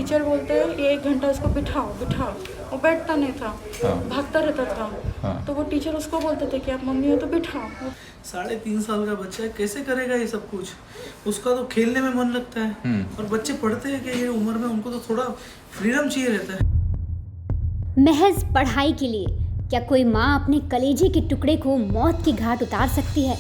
Teacher बोलते हैं ये 1 घंटा इसको बिठाओ बिठाओ, वो बैठता नहीं था, भागता रहता था। तो वो टीचर उसको बोलते थे कि आप मम्मी हो तो बिठाओ। 3.5 साल का बच्चा है, कैसे करेगा ये सब कुछ? उसका तो खेलने में मन लगता है, और बच्चे पढ़ते हैं कि ये उम्र में उनको तो थोड़ा फ्रीडम चाहिए रहता है। महज पढ़ाई के लिए क्या कोई माँ अपने कलेजे के टुकड़े को मौत की घाट उतार सकती है?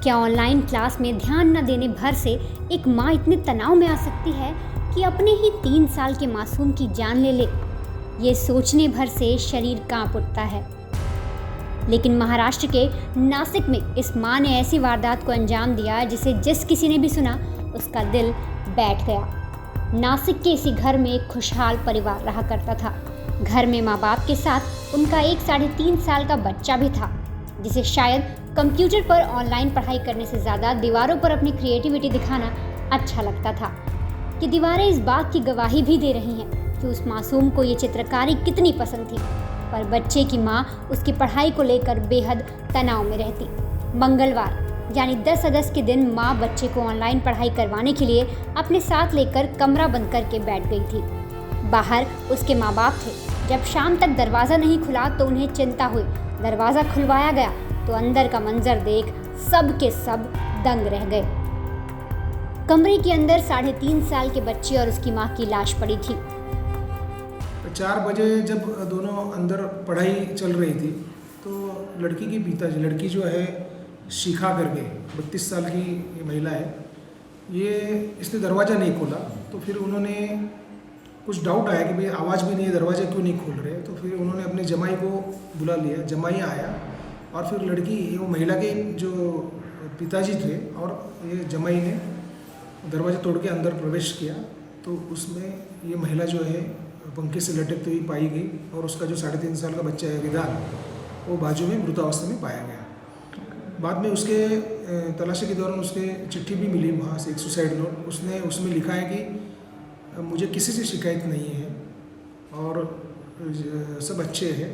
क्या ऑनलाइन क्लास में ध्यान न देने भर से एक माँ इतने तनाव में आ सकती है कि अपने ही 3 साल के मासूम की जान ले ले? ये सोचने भर से शरीर कांप उठता है। लेकिन महाराष्ट्र के नासिक में इस माँ ने ऐसी वारदात को अंजाम दिया जिसे जिस किसी ने भी सुना उसका दिल बैठ गया। नासिक के इसी घर में एक खुशहाल परिवार रहा करता था। घर में माँ बाप के साथ उनका एक 3.5 साल का बच्चा भी था, जिसे शायद कंप्यूटर पर ऑनलाइन पढ़ाई करने से ज़्यादा दीवारों पर अपनी क्रिएटिविटी दिखाना अच्छा लगता था। कि दीवारें इस बात की गवाही भी दे रही हैं कि उस मासूम को ये चित्रकारी कितनी पसंद थी, पर बच्चे की माँ उसकी पढ़ाई को लेकर बेहद तनाव में रहती। मंगलवार यानी 10 अगस्त के दिन माँ बच्चे को ऑनलाइन पढ़ाई करवाने के लिए अपने साथ लेकर कमरा बंद करके बैठ गई थी। बाहर उसके माँ बाप थे। जब शाम तक दरवाज़ा नहीं खुला तो उन्हें चिंता हुई। दरवाज़ा खुलवाया गया तो अंदर का मंजर देख सब के सब दंग रह गए। कमरे के अंदर 3.5 साल के बच्चे और उसकी माँ की लाश पड़ी थी। 4 बजे जब दोनों अंदर पढ़ाई चल रही थी तो लड़की के पिताजी, लड़की जो है शिखा करके 32 साल की ये महिला है, इसने दरवाज़ा नहीं खोला। तो फिर उन्होंने कुछ डाउट आया कि भाई आवाज़ भी नहीं है, दरवाज़ा क्यों नहीं खोल रहे। तो फिर उन्होंने अपने जमाई को बुला लिया। जमाई आया और फिर लड़की, वो महिला के जो पिताजी थे और ये जमाई ने दरवाज़ा तोड़ के अंदर प्रवेश किया। तो उसमें ये महिला जो है पंखे से लटकती हुई पाई गई और उसका जो 3.5 साल का बच्चा है रिदान, वो बाजू में मृतावस्था में पाया गया। बाद में उसके तलाशी के दौरान उसके चिट्ठी भी मिली वहाँ से, एक सुसाइड नोट। उसने उसमें लिखा है कि मुझे किसी से शिकायत नहीं है और सब अच्छे हैं,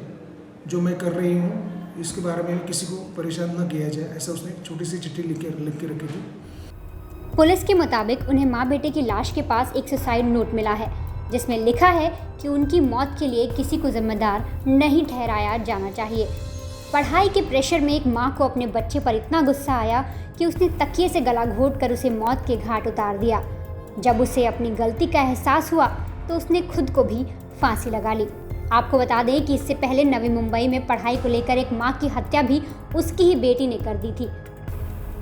जो मैं कर रही हूँ इसके बारे में किसी को परेशान न किया जाए, ऐसा उसने एक छोटी सी चिट्ठी लिख के रखी थी। पुलिस के मुताबिक उन्हें माँ बेटे की लाश के पास एक सुसाइड नोट मिला है जिसमें लिखा है कि उनकी मौत के लिए किसी को जिम्मेदार नहीं ठहराया जाना चाहिए। पढ़ाई के प्रेशर में एक माँ को अपने बच्चे पर इतना गुस्सा आया कि उसने तकिए से गला घोंट कर उसे मौत के घाट उतार दिया। जब उसे अपनी गलती का एहसास हुआ तो उसने खुद को भी फांसी लगा ली। आपको बता दें कि इससे पहले नवी मुंबई में पढ़ाई को लेकर एक माँ की हत्या भी उसकी ही बेटी ने कर दी थी।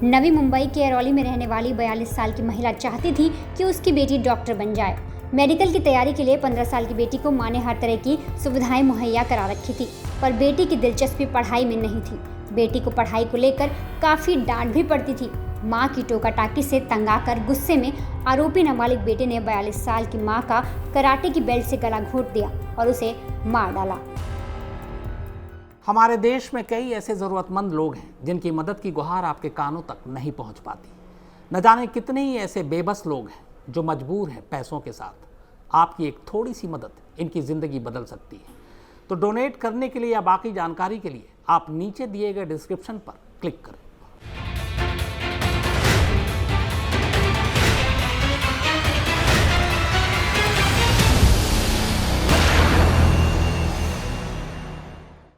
नवी मुंबई के अरौली में रहने वाली 42 साल की महिला चाहती थी कि उसकी बेटी डॉक्टर बन जाए। मेडिकल की तैयारी के लिए 15 साल की बेटी को माँ ने हर तरह की सुविधाएं मुहैया करा रखी थी, पर बेटी की दिलचस्पी पढ़ाई में नहीं थी। बेटी को पढ़ाई को लेकर काफ़ी डांट भी पड़ती थी। माँ की टोका टाकी से तंग आकर गुस्से में आरोपी नाबालिग बेटे ने 42 साल की माँ का कराटे की बेल्ट से गला घोंट दिया और उसे मार डाला। हमारे देश में कई ऐसे ज़रूरतमंद लोग हैं जिनकी मदद की गुहार आपके कानों तक नहीं पहुंच पाती। न जाने कितने ही ऐसे बेबस लोग हैं जो मजबूर हैं पैसों के साथ। आपकी एक थोड़ी सी मदद इनकी ज़िंदगी बदल सकती है। तो डोनेट करने के लिए या बाकी जानकारी के लिए आप नीचे दिए गए डिस्क्रिप्शन पर क्लिक करें।